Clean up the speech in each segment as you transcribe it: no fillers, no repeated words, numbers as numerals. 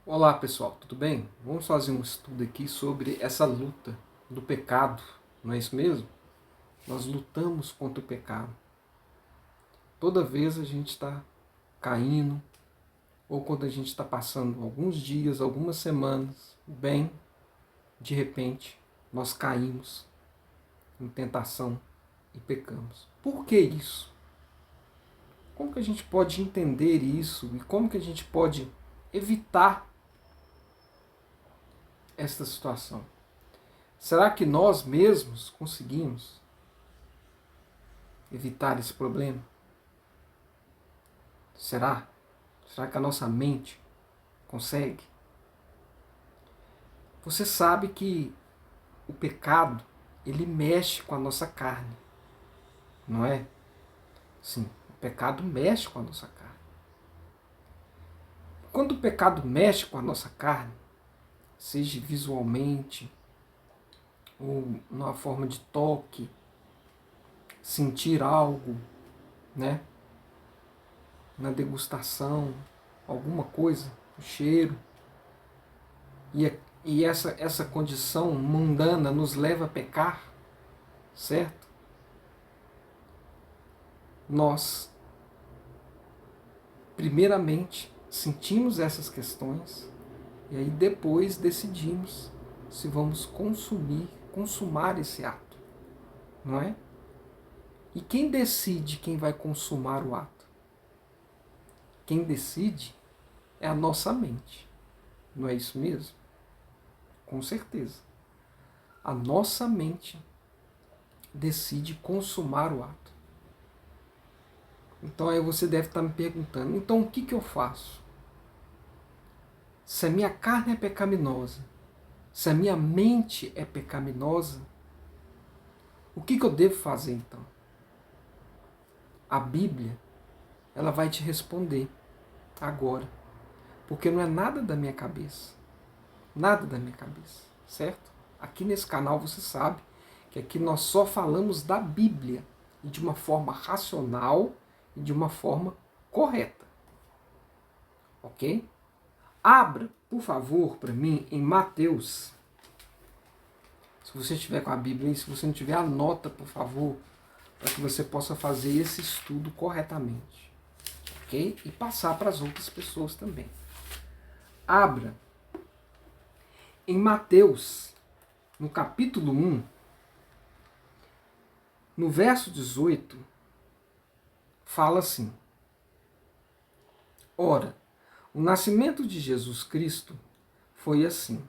Olá pessoal, tudo bem? Vamos fazer um estudo aqui sobre essa luta do pecado, não é isso mesmo? Nós lutamos contra o pecado. Toda vez a gente está caindo, ou quando a gente está passando alguns dias, algumas semanas, bem, de repente nós caímos em tentação e pecamos. Por que isso? Como que a gente pode entender isso e como que a gente pode evitar esta situação? Será que nós mesmos conseguimos evitar esse problema? Será? Será que a nossa mente consegue? Você sabe que o pecado, ele mexe com a nossa carne, não é? Sim, o pecado mexe com a nossa carne. Quando o pecado mexe com a nossa carne, seja visualmente, ou numa forma de toque, sentir algo, né? Na degustação, alguma coisa, o cheiro, e essa condição mundana nos leva a pecar, certo? Nós, primeiramente, sentimos essas questões e aí depois decidimos se vamos consumar esse ato, não é? E quem decide quem vai consumar o ato? Quem decide é a nossa mente, não é isso mesmo? Com certeza. A nossa mente decide consumar o ato. Então aí você deve estar me perguntando, então o que eu faço? Se a minha carne é pecaminosa, se a minha mente é pecaminosa, o que eu devo fazer então? A Bíblia, ela vai te responder agora, porque não é nada da minha cabeça, nada da minha cabeça, certo? Aqui nesse canal você sabe que aqui nós só falamos da Bíblia e de uma forma racional e de uma forma correta, ok? Abra, por favor, para mim em Mateus. Se você estiver com a Bíblia e se você não tiver, anota, por favor, para que você possa fazer esse estudo corretamente, ok? E passar para as outras pessoas também. Abra em Mateus, no capítulo 1, no verso 18, fala assim: Ora, o nascimento de Jesus Cristo foi assim,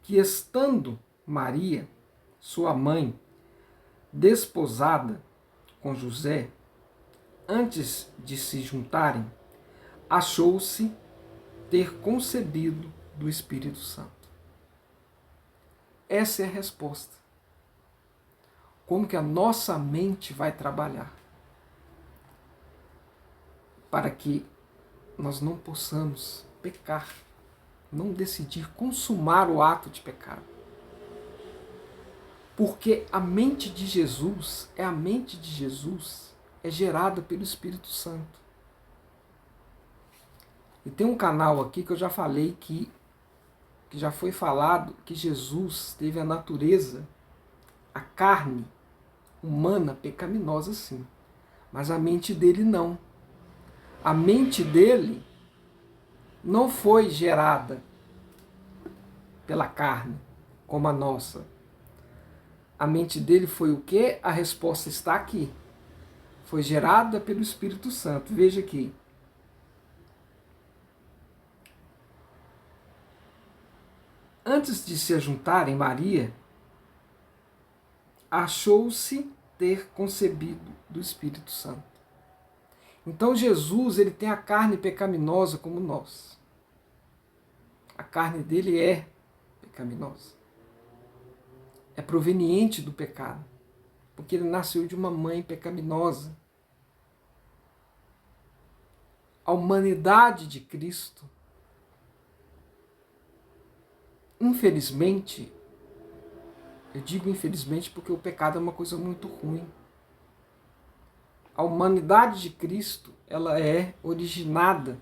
que estando Maria, sua mãe, desposada com José, antes de se juntarem, achou-se ter concebido do Espírito Santo. Essa é a resposta. Como que a nossa mente vai trabalhar para que nós não possamos pecar, não decidir consumar o ato de pecado. Porque a mente de Jesus é gerada pelo Espírito Santo. E tem um canal aqui que eu já falei que já foi falado que Jesus teve a natureza, a carne humana pecaminosa sim, mas a mente dele não. A mente dele não foi gerada pela carne, como a nossa. A mente dele foi o quê? A resposta está aqui. Foi gerada pelo Espírito Santo. Veja aqui. Antes de se juntarem, Maria achou-se ter concebido do Espírito Santo. Então Jesus, ele tem a carne pecaminosa como nós. A carne dele é pecaminosa. É proveniente do pecado, porque ele nasceu de uma mãe pecaminosa. A humanidade de Cristo, infelizmente, eu digo infelizmente porque o pecado é uma coisa muito ruim. A humanidade de Cristo, ela é originada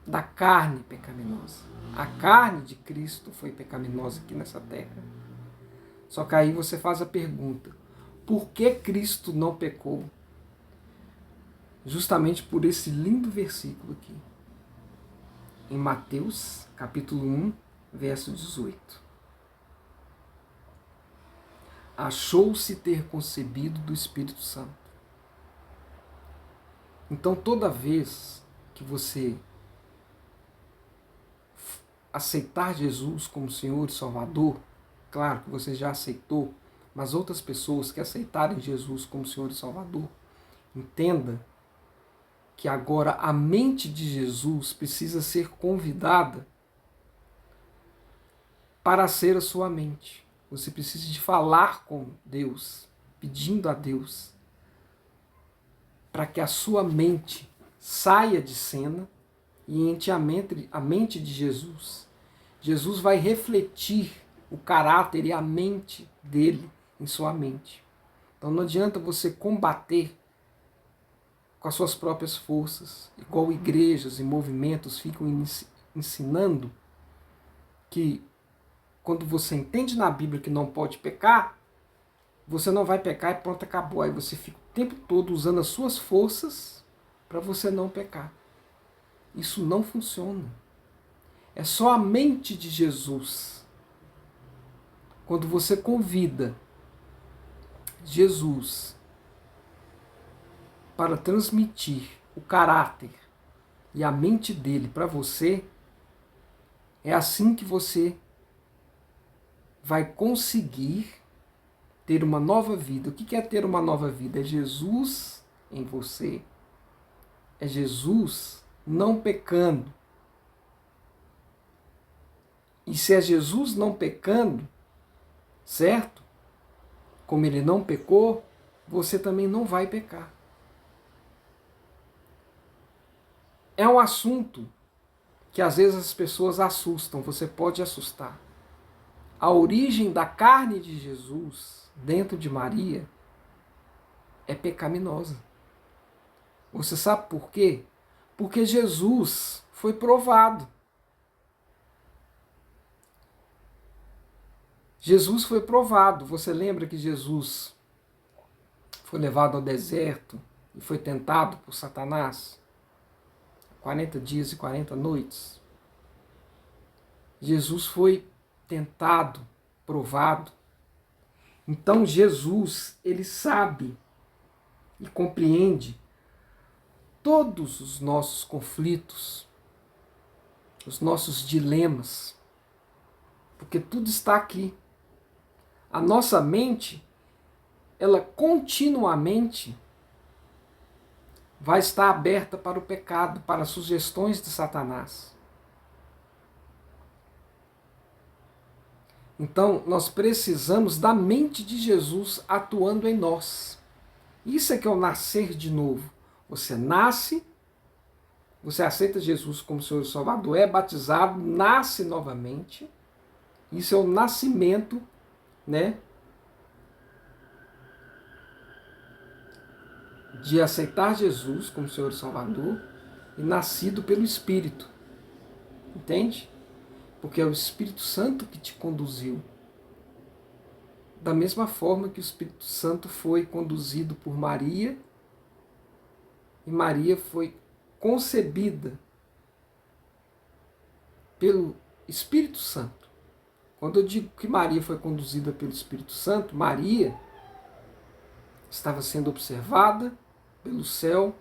da carne pecaminosa. A carne de Cristo foi pecaminosa aqui nessa terra. Só que aí você faz a pergunta: por que Cristo não pecou? Justamente por esse lindo versículo aqui, em Mateus, capítulo 1, verso 18. Achou-se ter concebido do Espírito Santo. Então, toda vez que você aceitar Jesus como Senhor e Salvador, claro que você já aceitou, mas outras pessoas que aceitarem Jesus como Senhor e Salvador, entenda que agora a mente de Jesus precisa ser convidada para ser a sua mente. Você precisa de falar com Deus, pedindo a Deus para que a sua mente saia de cena e entre a mente de Jesus. Jesus vai refletir o caráter e a mente dele em sua mente. Então não adianta você combater com as suas próprias forças, igual igrejas e movimentos ficam ensinando que quando você entende na Bíblia que não pode pecar, você não vai pecar e pronto, acabou. Aí você fica o tempo todo usando as suas forças para você não pecar. Isso não funciona. É só a mente de Jesus. Quando você convida Jesus para transmitir o caráter e a mente dele para você, é assim que você vai conseguir ter uma nova vida. O que é ter uma nova vida? É Jesus em você. É Jesus não pecando. E se é Jesus não pecando, certo? Como ele não pecou, você também não vai pecar. É um assunto que às vezes as pessoas assustam, você pode assustar. A origem da carne de Jesus dentro de Maria é pecaminosa. Você sabe por quê? Porque Jesus foi provado. Jesus foi provado. Você lembra que Jesus foi levado ao deserto e foi tentado por Satanás? 40 dias e 40 noites. Jesus foi tentado, provado. Então Jesus, ele sabe e compreende todos os nossos conflitos, os nossos dilemas, porque tudo está aqui. A nossa mente, ela continuamente vai estar aberta para o pecado, para as sugestões de Satanás. Então, nós precisamos da mente de Jesus atuando em nós. Isso é que é o nascer de novo. Você nasce, você aceita Jesus como Senhor e Salvador, é batizado, nasce novamente. Isso é o nascimento, né? De aceitar Jesus como Senhor e Salvador e nascido pelo Espírito. Entende? Porque é o Espírito Santo que te conduziu. Da mesma forma que o Espírito Santo foi conduzido por Maria, e Maria foi concebida pelo Espírito Santo. Quando eu digo que Maria foi conduzida pelo Espírito Santo, Maria estava sendo observada pelo céu,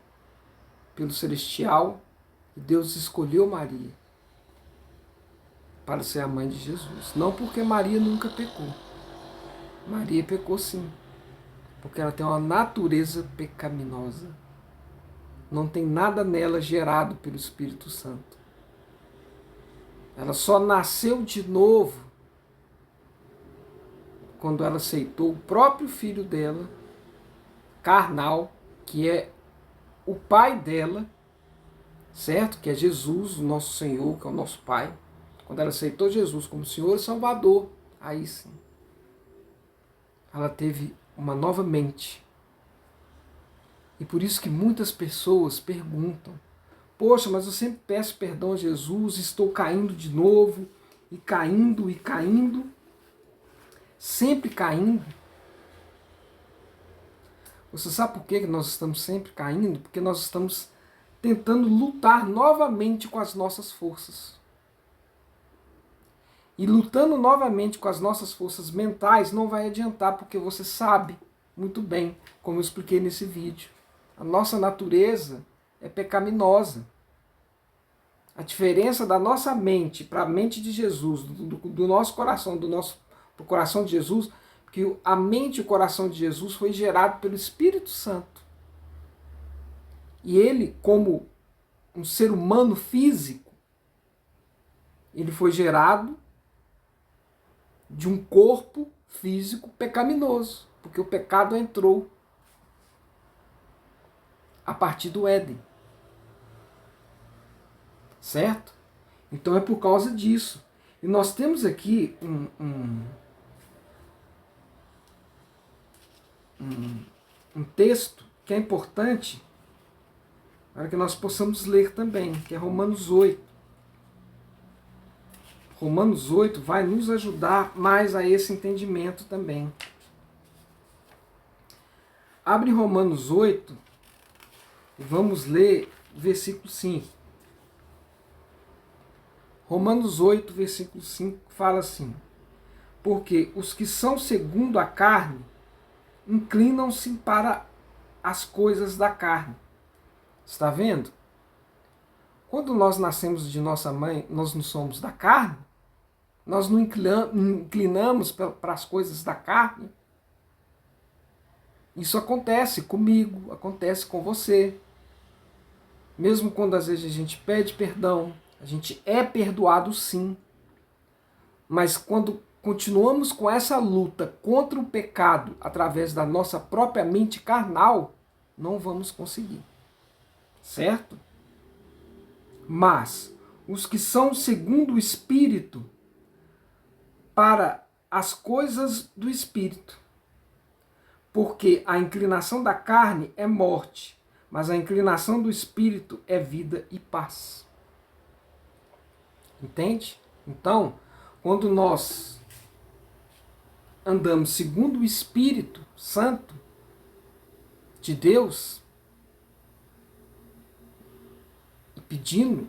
pelo celestial, e Deus escolheu Maria para ser a mãe de Jesus. Não porque Maria nunca pecou. Maria pecou sim, porque ela tem uma natureza pecaminosa. Não tem nada nela gerado pelo Espírito Santo. Ela só nasceu de novo quando ela aceitou o próprio filho dela, carnal, que é o pai dela, certo? Que é Jesus, o nosso Senhor, que é o nosso Pai. Quando ela aceitou Jesus como Senhor e Salvador, aí sim, ela teve uma nova mente. E por isso que muitas pessoas perguntam: Poxa, mas eu sempre peço perdão a Jesus, estou caindo de novo, e caindo, e caindo, sempre caindo. Você sabe por que nós estamos sempre caindo? Porque nós estamos tentando lutar novamente com as nossas forças. E lutando novamente com as nossas forças mentais não vai adiantar, porque você sabe muito bem, como eu expliquei nesse vídeo. A nossa natureza é pecaminosa. A diferença da nossa mente para a mente de Jesus, do nosso coração, pro coração de Jesus, que a mente e o coração de Jesus foi gerado pelo Espírito Santo. E ele, como um ser humano físico, ele foi gerado de um corpo físico pecaminoso, porque o pecado entrou a partir do Éden. Certo? Então é por causa disso. E nós temos aqui um texto que é importante para que nós possamos ler também, que é Romanos 8. Romanos 8 vai nos ajudar mais a esse entendimento também. Abre Romanos 8 e vamos ler o versículo 5. Romanos 8, versículo 5 fala assim: porque os que são segundo a carne inclinam-se para as coisas da carne. Está vendo? Quando nós nascemos de nossa mãe, nós não somos da carne, nós não inclinamos para as coisas da carne. Isso acontece comigo, acontece com você. Mesmo quando às vezes a gente pede perdão, a gente é perdoado sim. Mas quando continuamos com essa luta contra o pecado através da nossa própria mente carnal, não vamos conseguir. Certo? Mas os que são segundo o Espírito, para as coisas do Espírito. Porque a inclinação da carne é morte, mas a inclinação do Espírito é vida e paz. Entende? Então, quando nós andamos segundo o Espírito Santo de Deus, e pedindo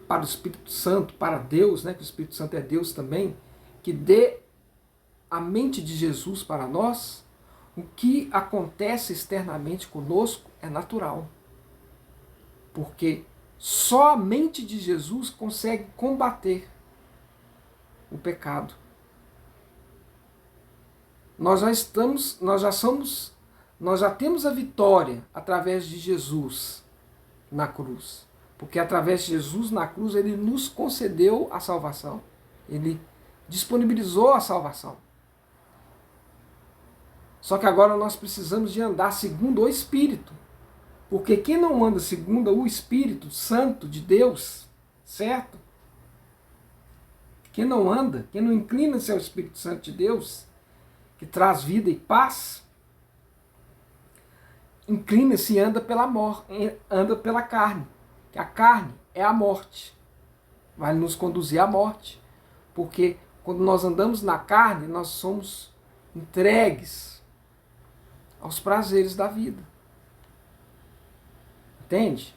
para o Espírito Santo, para Deus, né, que o Espírito Santo é Deus também, que dê a mente de Jesus para nós, o que acontece externamente conosco é natural. Porque só a mente de Jesus consegue combater o pecado. Nós já temos a vitória através de Jesus na cruz. Porque através de Jesus na cruz ele nos concedeu a salvação. Ele disponibilizou a salvação. Só que agora nós precisamos de andar segundo o Espírito. Porque quem não anda segundo o Espírito Santo de Deus, certo? Quem não anda, quem não inclina-se ao Espírito Santo de Deus, que traz vida e paz, inclina-se e anda pela carne. Que a carne é a morte. Vai nos conduzir à morte. Porque quando nós andamos na carne, nós somos entregues aos prazeres da vida. Entende?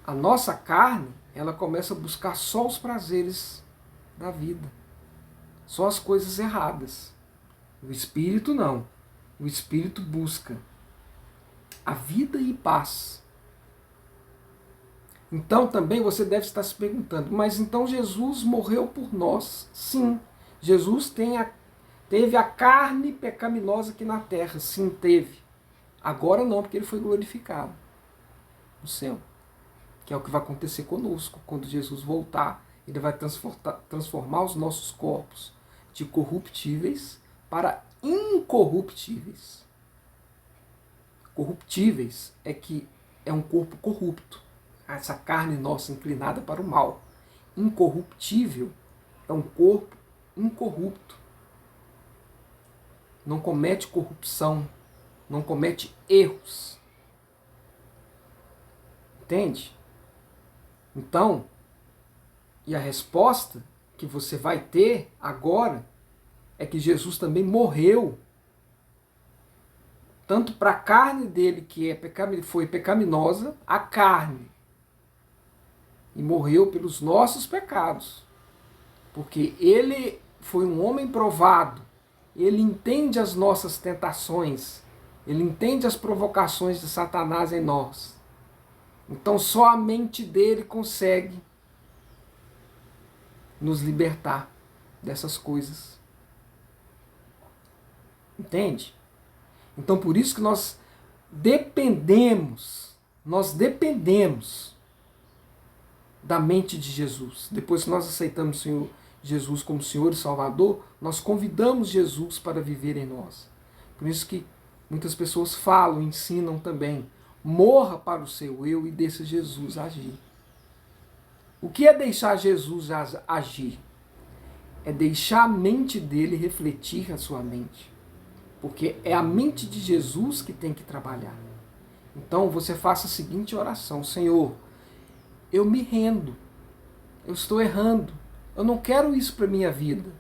A nossa carne, ela começa a buscar só os prazeres da vida. Só as coisas erradas. O Espírito não. O Espírito busca a vida e paz. Então também você deve estar se perguntando, mas então Jesus morreu por nós? Sim. Jesus teve a carne pecaminosa aqui na terra. Sim, teve. Agora não, porque ele foi glorificado no céu. Que é o que vai acontecer conosco. Quando Jesus voltar, ele vai transformar os nossos corpos de corruptíveis para incorruptíveis. Corruptíveis é um corpo corrupto. Essa carne nossa inclinada para o mal. Incorruptível é um corpo incorrupto. Não comete corrupção, não comete erros. Entende? Então, e a resposta que você vai ter agora é que Jesus também morreu, tanto para a carne dele, que foi pecaminosa, a carne, e morreu pelos nossos pecados, porque ele foi um homem provado, ele entende as nossas tentações, ele entende as provocações de Satanás em nós. Então só a mente dele consegue nos libertar dessas coisas. Entende? Então por isso que nós dependemos da mente de Jesus. Depois que nós aceitamos o Senhor Jesus como Senhor e Salvador, nós convidamos Jesus para viver em nós. Por isso que muitas pessoas falam, ensinam também, morra para o seu eu e deixe Jesus agir. O que é deixar Jesus agir? É deixar a mente dele refletir a sua mente. Porque é a mente de Jesus que tem que trabalhar. Então você faça a seguinte oração: Senhor, eu me rendo, eu estou errando, eu não quero isso para a minha vida.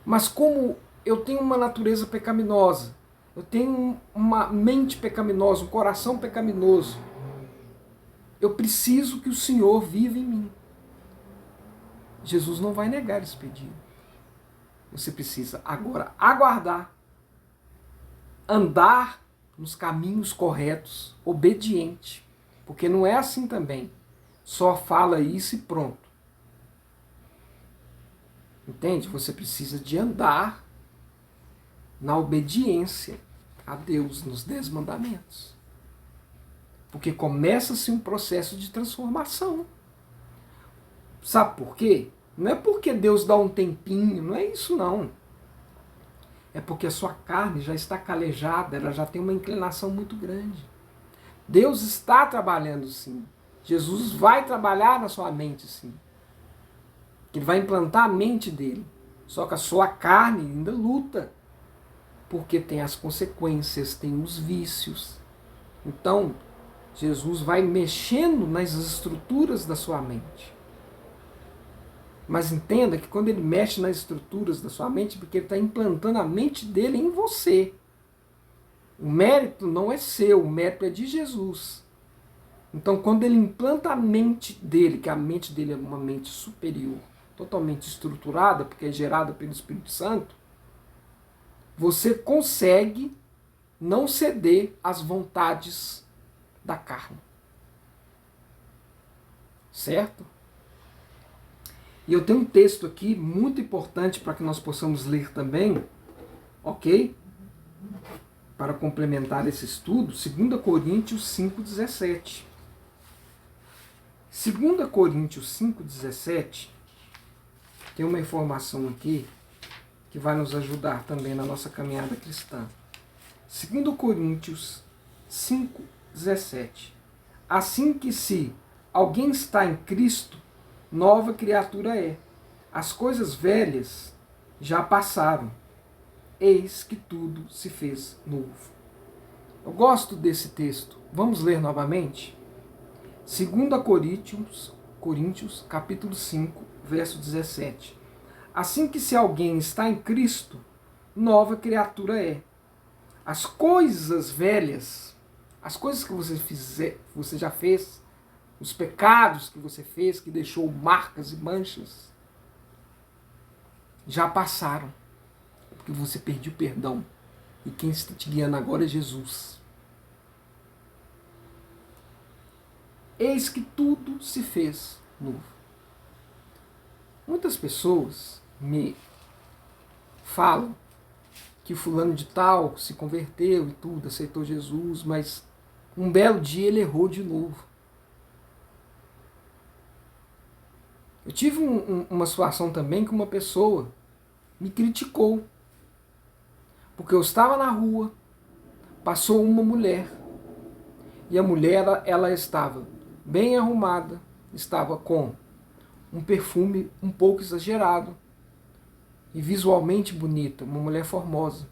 Mas como eu tenho uma natureza pecaminosa, eu tenho uma mente pecaminosa, um coração pecaminoso, eu preciso que o Senhor viva em mim. Jesus não vai negar esse pedido. Você precisa agora aguardar, andar nos caminhos corretos, obediente. Porque não é assim também. Só fala isso e pronto. Entende? Você precisa de andar na obediência a Deus, nos 10 mandamentos. Porque começa-se um processo de transformação. Sabe por quê? Não é porque Deus dá um tempinho, não é isso não. É porque a sua carne já está calejada, ela já tem uma inclinação muito grande. Deus está trabalhando sim. Jesus vai trabalhar na sua mente sim. Ele vai implantar a mente dele. Só que a sua carne ainda luta. Porque tem as consequências, tem os vícios. Então, Jesus vai mexendo nas estruturas da sua mente. Mas entenda que quando ele mexe nas estruturas da sua mente, porque ele está implantando a mente dele em você. O mérito não é seu, o mérito é de Jesus. Então, quando ele implanta a mente dele, que a mente dele é uma mente superior, totalmente estruturada, porque é gerada pelo Espírito Santo, você consegue não ceder às vontades da carne. Certo? E eu tenho um texto aqui muito importante para que nós possamos ler também, ok? Para complementar esse estudo, 2 Coríntios 5,17. 2 Coríntios 5,17 tem uma informação aqui que vai nos ajudar também na nossa caminhada cristã. 2 Coríntios 5,17. Assim que se alguém está em Cristo, nova criatura é. As coisas velhas já passaram. Eis que tudo se fez novo. Eu gosto desse texto. Vamos ler novamente? 2 Coríntios, capítulo 5, verso 17. Assim que se alguém está em Cristo, nova criatura é. As coisas velhas, as coisas que você já fez, os pecados que você fez, que deixou marcas e manchas, já passaram. Porque você perdeu perdão. E quem está te guiando agora é Jesus. Eis que tudo se fez novo. Muitas pessoas me falam que fulano de tal se converteu e tudo, aceitou Jesus, mas um belo dia ele errou de novo. Eu tive uma situação também que uma pessoa me criticou. Porque eu estava na rua, passou uma mulher, e a mulher ela estava bem arrumada, estava com um perfume um pouco exagerado e visualmente bonita, uma mulher formosa.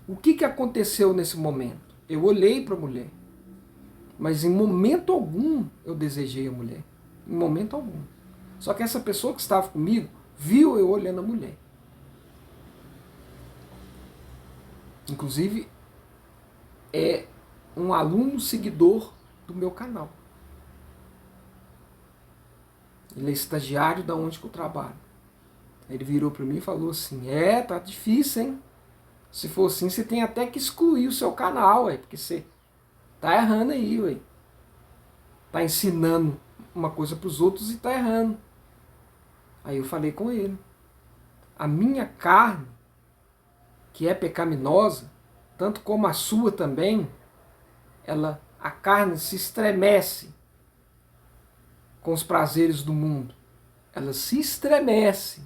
O que aconteceu nesse momento? Eu olhei para a mulher Mas em momento algum eu desejei a mulher. Em momento algum. Só que essa pessoa que estava comigo viu eu olhando a mulher. Inclusive, é um aluno seguidor do meu canal. Ele é estagiário da onde que eu trabalho. Ele virou para mim e falou assim: tá difícil, hein? Se for assim, você tem até que excluir o seu canal, ué, porque você tá errando aí, ué. Tá ensinando uma coisa para os outros e tá errando. Aí eu falei com ele: a minha carne, que é pecaminosa, tanto como a sua também, a carne se estremece com os prazeres do mundo. Ela se estremece,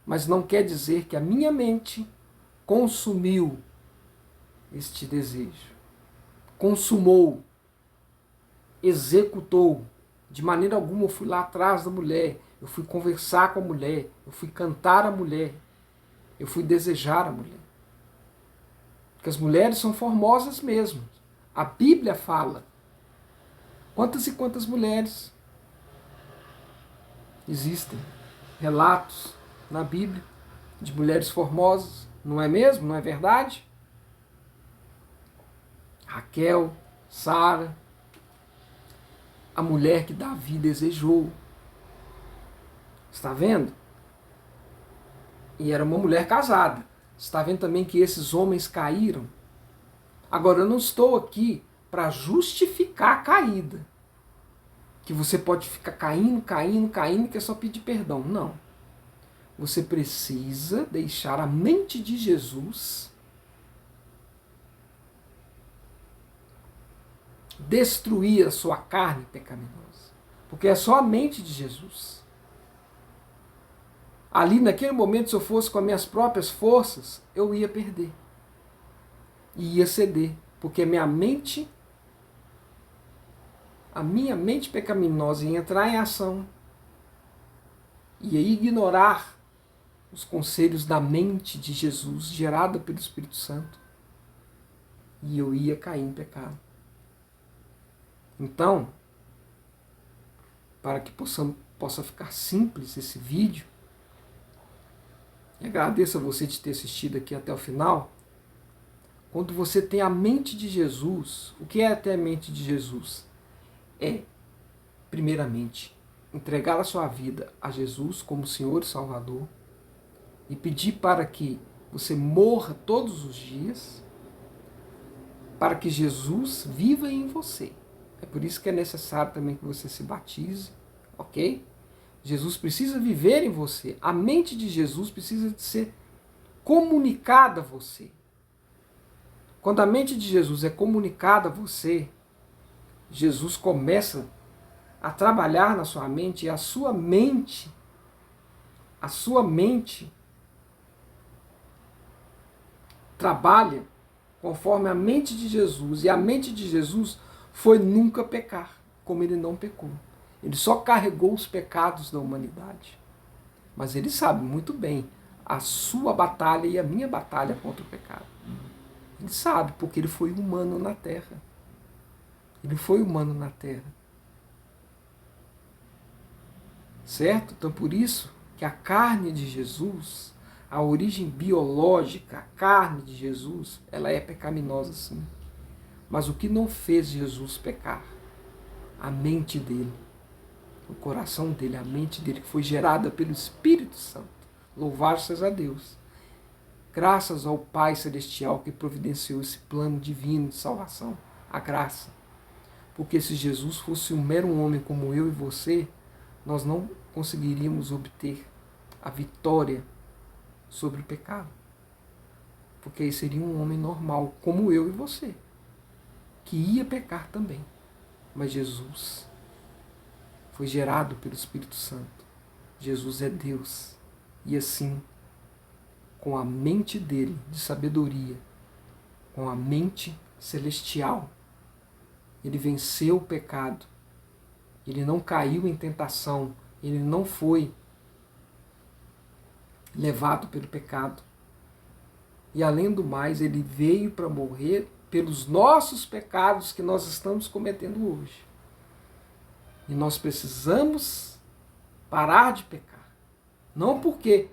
mas não quer dizer que a minha mente consumiu este desejo. Consumou, executou. De maneira alguma eu fui lá atrás da mulher, eu fui conversar com a mulher, eu fui cantar a mulher, eu fui desejar a mulher. Porque as mulheres são formosas mesmo. A Bíblia fala. Quantas e quantas mulheres existem? Relatos na Bíblia de mulheres formosas, não é mesmo? Não é verdade? Raquel, Sara, a mulher que Davi desejou. Está vendo? E era uma mulher casada. Está vendo também que esses homens caíram? Agora, eu não estou aqui para justificar a caída. Que você pode ficar caindo, que é só pedir perdão. Não. Você precisa deixar a mente de Jesus destruir a sua carne pecaminosa. Porque é só a mente de Jesus. Ali, naquele momento, se eu fosse com as minhas próprias forças, eu ia perder. E ia ceder. Porque a minha mente pecaminosa ia entrar em ação. Ia ignorar os conselhos da mente de Jesus, gerada pelo Espírito Santo. E eu ia cair em pecado. Então, para que possa ficar simples esse vídeo, e agradeço a você de ter assistido aqui até o final. Quando você tem a mente de Jesus, o que é ter a mente de Jesus? É, primeiramente, entregar a sua vida a Jesus como Senhor e Salvador e pedir para que você morra todos os dias, para que Jesus viva em você. É por isso que é necessário também que você se batize, ok? Jesus precisa viver em você. A mente de Jesus precisa de ser comunicada a você. Quando a mente de Jesus é comunicada a você, Jesus começa a trabalhar na sua mente e a sua mente trabalha conforme a mente de Jesus. E a mente de Jesus foi nunca pecar, como ele não pecou. Ele só carregou os pecados da humanidade. Mas ele sabe muito bem a sua batalha e a minha batalha contra o pecado. Ele sabe, porque ele foi humano na Terra. Ele foi humano na Terra. Certo? Então por isso que a carne de Jesus, a origem biológica, a carne de Jesus, ela é pecaminosa sim. Mas o que não fez Jesus pecar? A mente dele. O coração dele, a mente dele, que foi gerada pelo Espírito Santo. Louvado seja Deus. Graças ao Pai Celestial que providenciou esse plano divino de salvação. A graça. Porque se Jesus fosse um mero homem como eu e você, nós não conseguiríamos obter a vitória sobre o pecado. Porque aí seria um homem normal, como eu e você, que ia pecar também. Mas Jesus foi gerado pelo Espírito Santo. Jesus é Deus. E assim, com a mente dele, de sabedoria, com a mente celestial, ele venceu o pecado. Ele não caiu em tentação. Ele não foi levado pelo pecado. E além do mais, ele veio para morrer pelos nossos pecados que nós estamos cometendo hoje. E nós precisamos parar de pecar. Não porque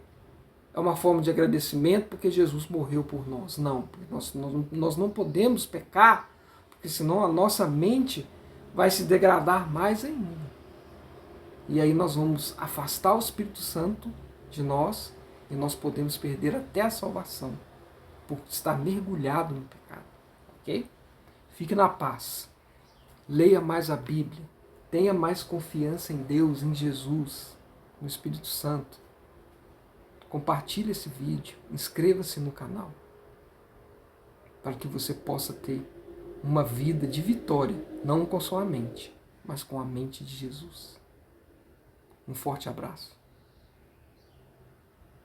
é uma forma de agradecimento, porque Jesus morreu por nós. Não, porque nós não podemos pecar, porque senão a nossa mente vai se degradar mais ainda. E aí nós vamos afastar o Espírito Santo de nós e nós podemos perder até a salvação, por estar mergulhado no pecado. Ok? Fique na paz. Leia mais a Bíblia. Tenha mais confiança em Deus, em Jesus, no Espírito Santo. Compartilhe esse vídeo. Inscreva-se no canal. Para que você possa ter uma vida de vitória, não com sua mente, mas com a mente de Jesus. Um forte abraço.